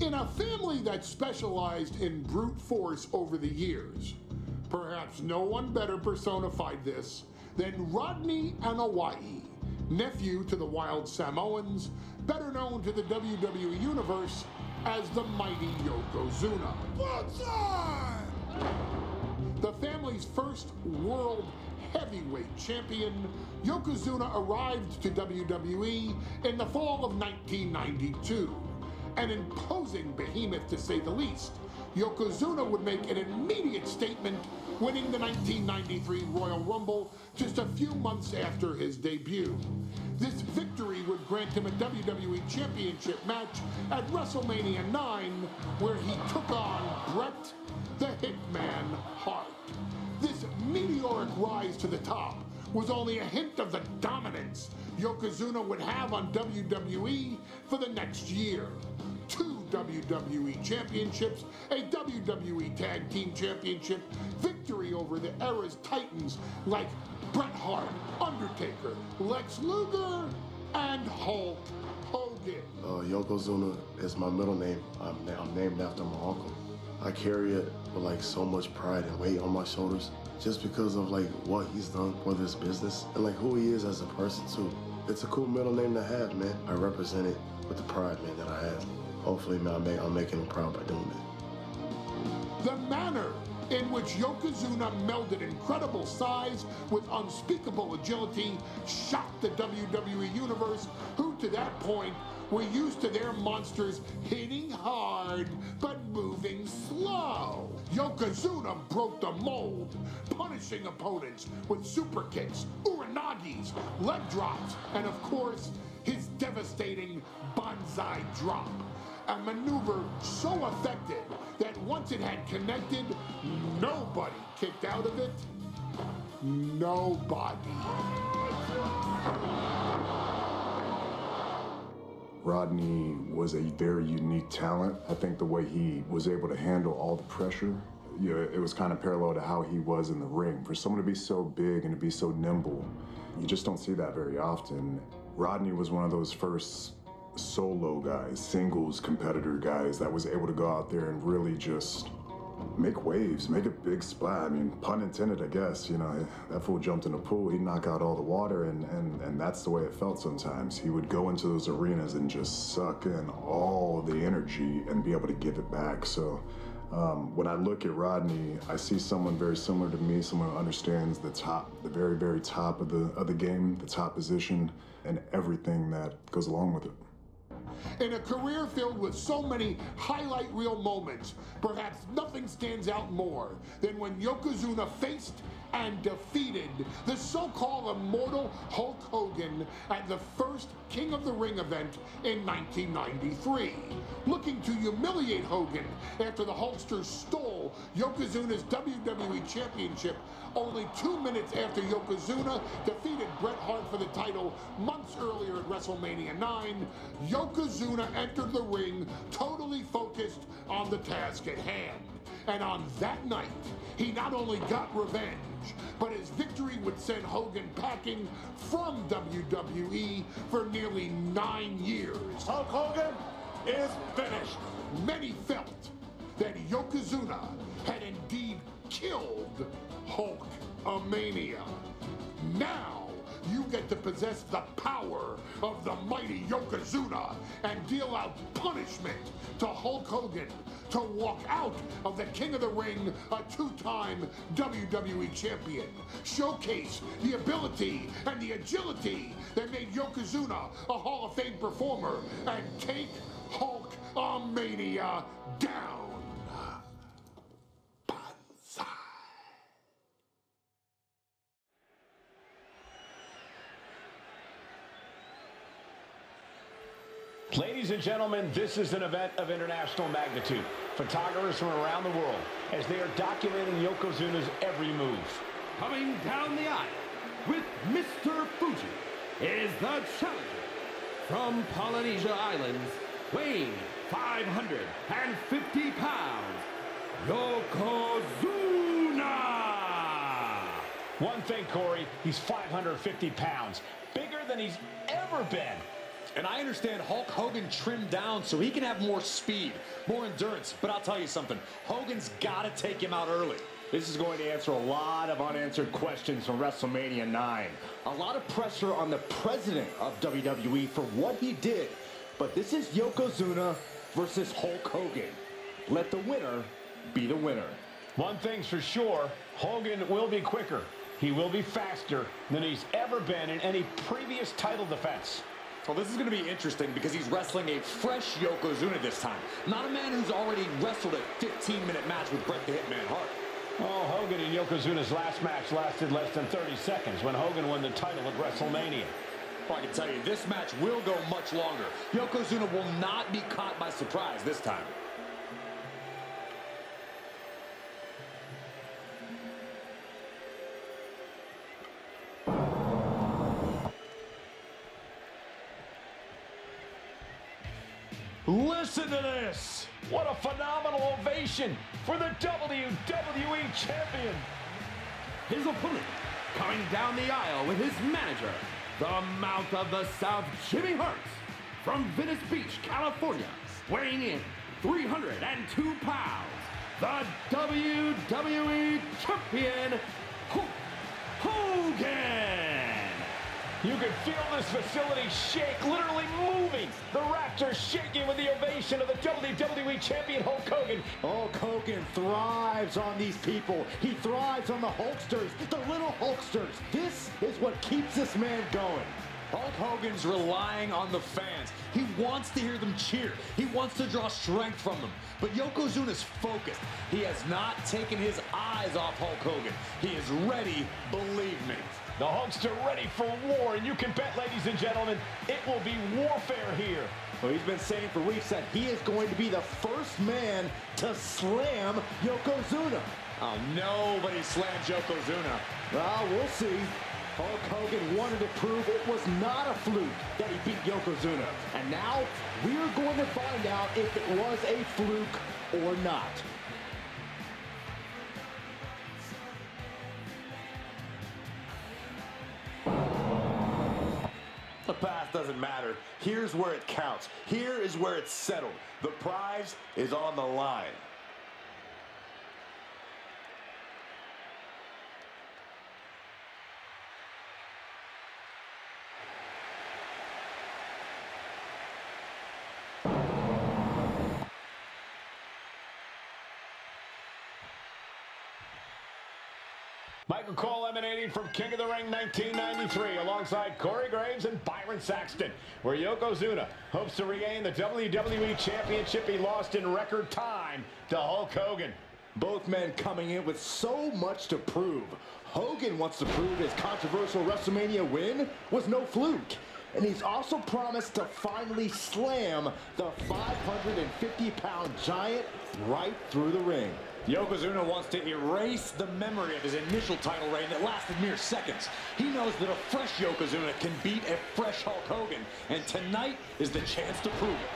In a family that specialized in brute force over the years, perhaps no one better personified this than Rodney Anawai, nephew to the Wild Samoans, better known to the WWE Universe as the mighty Yokozuna. The family's first world heavyweight champion, Yokozuna arrived to WWE in the fall of 1992. An imposing behemoth to say the least, Yokozuna would make an immediate statement, winning the 1993 Royal Rumble just a few months after his debut. This victory would grant him a WWE Championship match at WrestleMania 9, where he took on Bret the Hitman Hart. This meteoric rise to the top was only a hint of the dominance Yokozuna would have on WWE for the next year. 2 WWE Championships, a WWE Tag Team Championship, victory over the era's titans like Bret Hart, Undertaker, Lex Luger, and Hulk Hogan. Yokozuna is my middle name. I'm named after my uncle. I carry it with like so much pride and weight on my shoulders just because of like what he's done for this business and like who he is as a person too. It's a cool middle name to have, man. I represent it with the pride, man, that I have. Hopefully, man, I'm making him proud by doing it. The manner in which Yokozuna melded incredible size with unspeakable agility shocked the WWE Universe, who to that point were used to their monsters hitting hard but moving slow. Yokozuna broke the mold, punishing opponents with super kicks, uranagis, leg drops, and of course, his devastating banzai drop. A maneuver so effective that once it had connected, nobody kicked out of it. Nobody. Rodney was a very unique talent. I think the way he was able to handle all the pressure, it was kind of parallel to how he was in the ring. For someone to be so big and to be so nimble, you just don't see that very often. Rodney was one of those first solo guys, singles competitor guys that was able to go out there and really just make waves, make a big splat. I mean, pun intended, I guess. You know, that fool jumped in the pool, he'd knock out all the water, and that's the way it felt sometimes. He would go into those arenas and just suck in all the energy and be able to give it back. So when I look at Rodney, I see someone very similar to me, someone who understands the top, the very, very top of the game, the top position, and everything that goes along with it. In a career filled with so many highlight reel moments, perhaps nothing stands out more than when Yokozuna faced and defeated the so-called immortal Hulk Hogan at the first King of the Ring event in 1993. Looking to humiliate Hogan after the Hulkster stole Yokozuna's WWE Championship only 2 minutes after Yokozuna defeated Bret Hart for the title months earlier at WrestleMania 9, Yokozuna entered the ring totally focused on the task at hand. And on that night, he not only got revenge, but his victory would send Hogan packing from WWE for nearly 9 years. Hulk Hogan is finished. Many felt that Yokozuna had indeed killed Hulkamania. Now, you get to possess the power of the mighty Yokozuna and deal out punishment to Hulk Hogan to walk out of the King of the Ring, a 2-time WWE champion. Showcase the ability and the agility that made Yokozuna a Hall of Fame performer and take Hulkamania down. Ladies and gentlemen, this is an event of international magnitude. Photographers from around the world, as they are documenting Yokozuna's every move. Coming down the aisle with Mr. Fuji is the challenger from Polynesia Islands, weighing 550 pounds, Yokozuna! One thing, Corey, he's 550 pounds, bigger than he's ever been. And I understand Hulk Hogan trimmed down so he can have more speed, more endurance. But I'll tell you something, Hogan's got to take him out early. This is going to answer a lot of unanswered questions from WrestleMania 9. A lot of pressure on the president of WWE for what he did. But this is Yokozuna versus Hulk Hogan. Let the winner be the winner. One thing's for sure, Hogan will be quicker. He will be faster than he's ever been in any previous title defense. Well, this is going to be interesting because he's wrestling a fresh Yokozuna this time. Not a man who's already wrestled a 15-minute match with Bret the Hitman Hart. Oh, Hogan and Yokozuna's last match lasted less than 30 seconds when Hogan won the title at WrestleMania. Well, I can tell you, this match will go much longer. Yokozuna will not be caught by surprise this time. Listen to this! What a phenomenal ovation for the WWE Champion! His opponent, coming down the aisle with his manager, the Mouth of the South, Jimmy Hart, from Venice Beach, California, weighing in 302 pounds, the WWE Champion, Hulk Hogan! You can feel this facility shake, literally moving. The rafters shaking with the ovation of the WWE Champion Hulk Hogan. Hulk Hogan thrives on these people. He thrives on the Hulksters, the little Hulksters. This is what keeps this man going. Hulk Hogan's relying on the fans. He wants to hear them cheer. He wants to draw strength from them. But Yokozuna's focused. He has not taken his eyes off Hulk Hogan. He is ready, believe me. The Hulkster ready for war, and you can bet, ladies and gentlemen, it will be warfare here. Well, he's been saying for weeks that he is going to be the first man to slam Yokozuna. Oh, nobody slams Yokozuna. Well, we'll see. Hulk Hogan wanted to prove it was not a fluke that he beat Yokozuna. And now, we're going to find out if it was a fluke or not. The past doesn't matter. Here's where it counts. Here is where it's settled. The prize is on the line. Michael Cole emanating from King of the Ring 1993 alongside Corey Graves and Byron Saxton, where Yokozuna hopes to regain the WWE Championship he lost in record time to Hulk Hogan. Both men coming in with so much to prove. Hogan wants to prove his controversial WrestleMania win was no fluke. And he's also promised to finally slam the 550-pound giant right through the ring. Yokozuna wants to erase the memory of his initial title reign that lasted mere seconds. He knows that a fresh Yokozuna can beat a fresh Hulk Hogan, and tonight is the chance to prove it.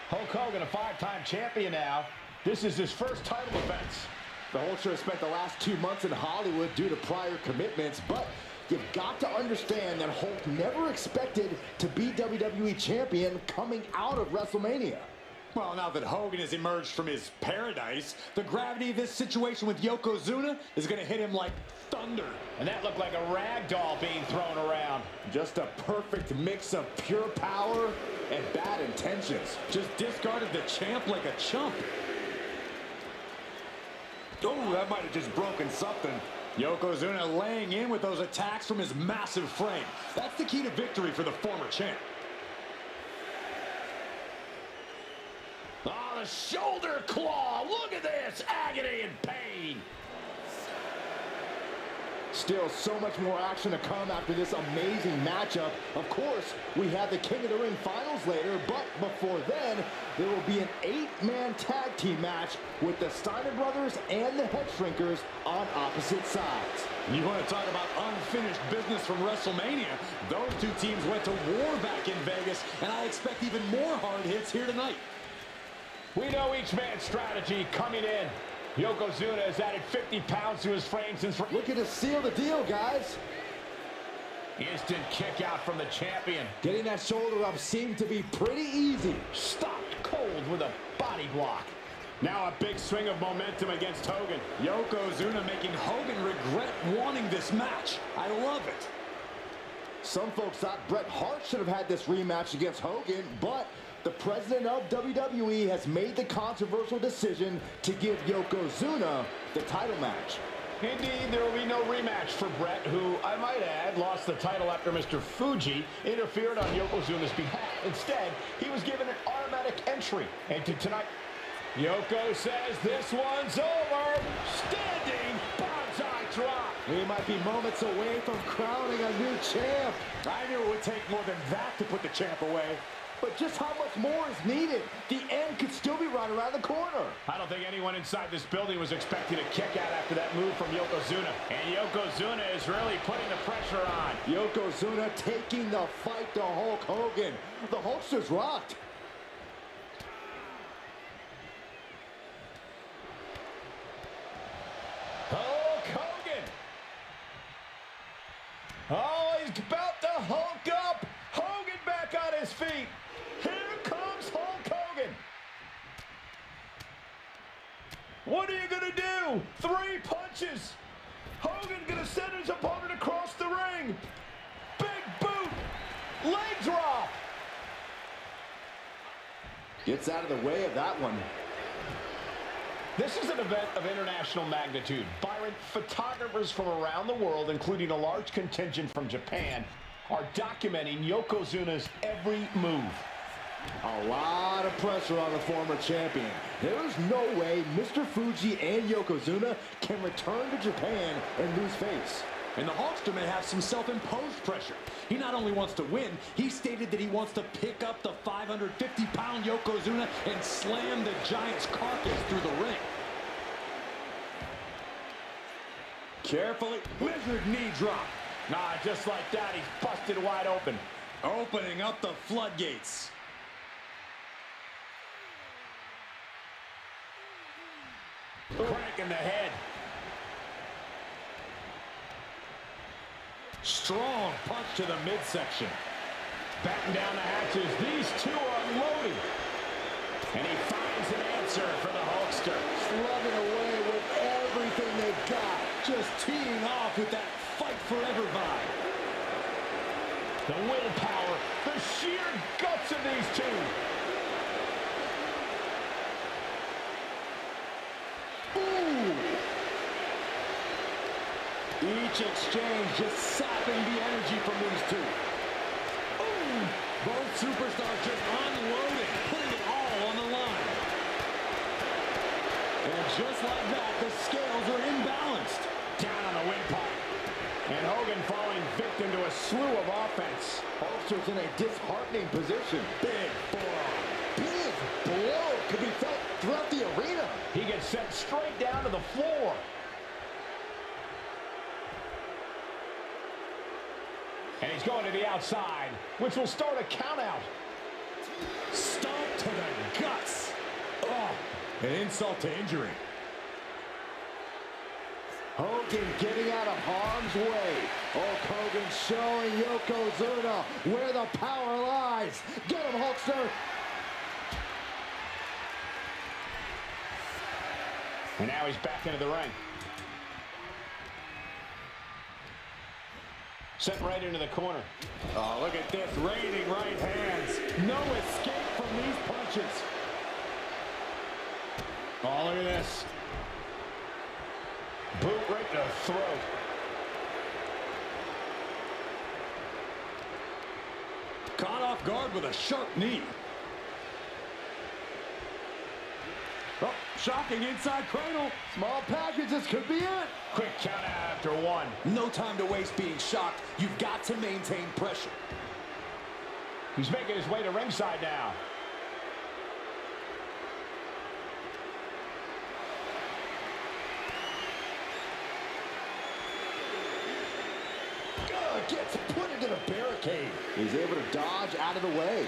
Hulk Hogan, a five-time champion now. This is his first title defense. The Hulkster has spent the last 2 months in Hollywood due to prior commitments, but you've got to understand that Hulk never expected to be WWE champion coming out of WrestleMania. Well, now that Hogan has emerged from his paradise, the gravity of this situation with Yokozuna is going to hit him like thunder. And that looked like a rag doll being thrown around. Just a perfect mix of pure power and bad intentions. Just discarded the champ like a chump. Oh, that might have just broken something. Yokozuna laying in with those attacks from his massive frame. That's the key to victory for the former champ. Oh, the shoulder claw. Look at this. Agony and pain. Still so much more action to come after this amazing matchup. Of course, we have the King of the Ring finals later, but before then, there will be an 8-man tag team match with the Steiner brothers and the Head Shrinkers on opposite sides. You want to talk about unfinished business from WrestleMania? Those two teams went to war back in Vegas, and I expect even more hard hits here tonight. We know each man's strategy coming in. Yokozuna has added 50 pounds to his frame since... Looking to seal the deal, guys. Instant kick out from the champion. Getting that shoulder up seemed to be pretty easy. Stopped cold with a body block. Now a big swing of momentum against Hogan. Yokozuna making Hogan regret wanting this match. I love it. Some folks thought Bret Hart should have had this rematch against Hogan, but the president of WWE has made the controversial decision to give Yokozuna the title match. Indeed, there will be no rematch for Bret, who, I might add, lost the title after Mr. Fuji interfered on Yokozuna's behalf. Instead, he was given an automatic entry into tonight. Yoko says this one's over. Standing bonsai drop. We might be moments away from crowning a new champ. I knew it would take more than that to put the champ away. But just how much more is needed? The end could still be right around the corner. I don't think anyone inside this building was expecting a kick out after that move from Yokozuna. And Yokozuna is really putting the pressure on. Yokozuna taking the fight to Hulk Hogan. The Hulkster's rocked. Hulk Hogan. Oh, he's about to Hulk up. Hogan back on his feet. Here comes Hulk Hogan. What are you going to do? 3 punches. Hogan going to send his opponent across the ring. Big boot. Leg drop. Gets out of the way of that one. This is an event of international magnitude. Byron, photographers from around the world, including a large contingent from Japan, are documenting Yokozuna's every move. A lot of pressure on the former champion. There's no way Mr. Fuji and Yokozuna can return to Japan and lose face. And the Hulkster may have some self-imposed pressure. He not only wants to win, he stated that he wants to pick up the 550-pound Yokozuna and slam the Giant's carcass through the ring. Carefully, lizard knee drop. Nah, just like that, he's busted wide open. Opening up the floodgates. Crank in the head. Strong punch to the midsection. Batten down the hatches. These two are unloading. And he finds an answer for the Hulkster. Slugging away with everything they've got. Just teeing off with that fight forever vibe. The willpower, the sheer guts of these two. Ooh! Each exchange just sapping the energy from these two. Ooh! Both superstars just unloading, putting it all on the line. And just like that, the scales are imbalanced. Down on the windpipe. And Hogan falling victim to a slew of offense. Hulkster's in a disheartening position. Big forearm. Big blow could be felt throughout the arena. He gets sent straight down to the floor. And he's going to the outside, which will start a countout. Stomp to the guts. Oh, an insult to injury. Hogan getting out of harm's way. Hulk Hogan showing Yokozuna where the power lies. Get him, Hulkster. And now he's back into the ring. Sent right into the corner. Oh, look at this. Raining right hands. No escape from these punches. Oh, look at this. Boot right to the throat. Caught off guard with a sharp knee. Oh, shocking inside cradle. Small packages could be it. Quick count out after one. No time to waste being shocked. You've got to maintain pressure. He's making his way to ringside now. Gets put into the barricade. He's able to dodge out of the way.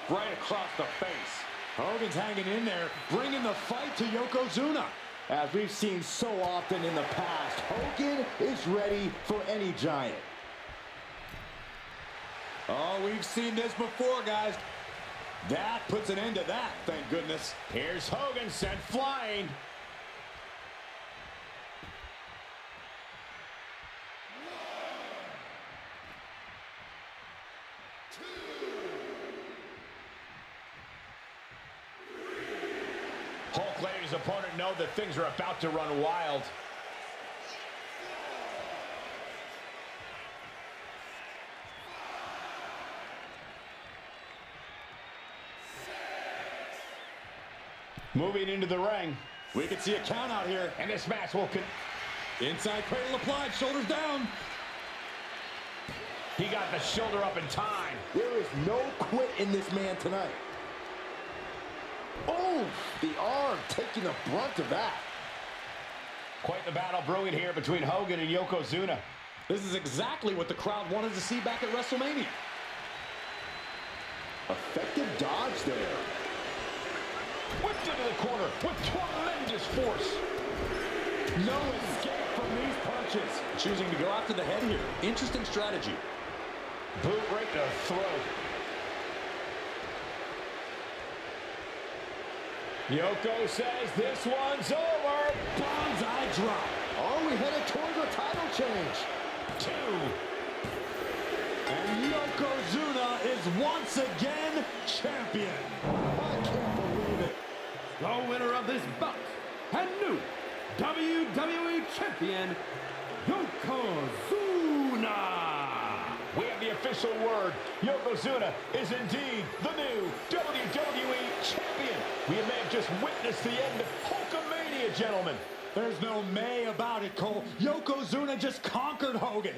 Right across the face. Hogan's hanging in there, bringing the fight to Yokozuna. As we've seen so often in the past, Hogan is ready for any giant. Oh, we've seen this before, guys. That puts an end to that, thank goodness. Here's Hogan sent flying. Hulk letting his opponent know that things are about to run wild. Moving into the ring. We can see a count out here. And this match will Inside cradle applied, shoulders down. He got the shoulder up in time. There is no quit in this man tonight. Oh, the arm taking the brunt of that. Quite the battle brewing here between Hogan and Yokozuna. This is exactly what the crowd wanted to see back at WrestleMania. Effective dodge there. Whipped into the corner with tremendous force. No escape from these punches. Choosing to go after the head here. Interesting strategy. Boot right to the throat. Yoko says this one's over. Bonsai drop. Are we headed towards a title change? 2. And Yokozuna is once again champion. I can't believe it. The winner of this bout and new WWE Champion, Yokozuna. We have the official word. Yokozuna is indeed the new WWE Champion. We may have just witnessed the end of Hulkamania, gentlemen. There's no may about it, Cole. Yokozuna just conquered Hogan.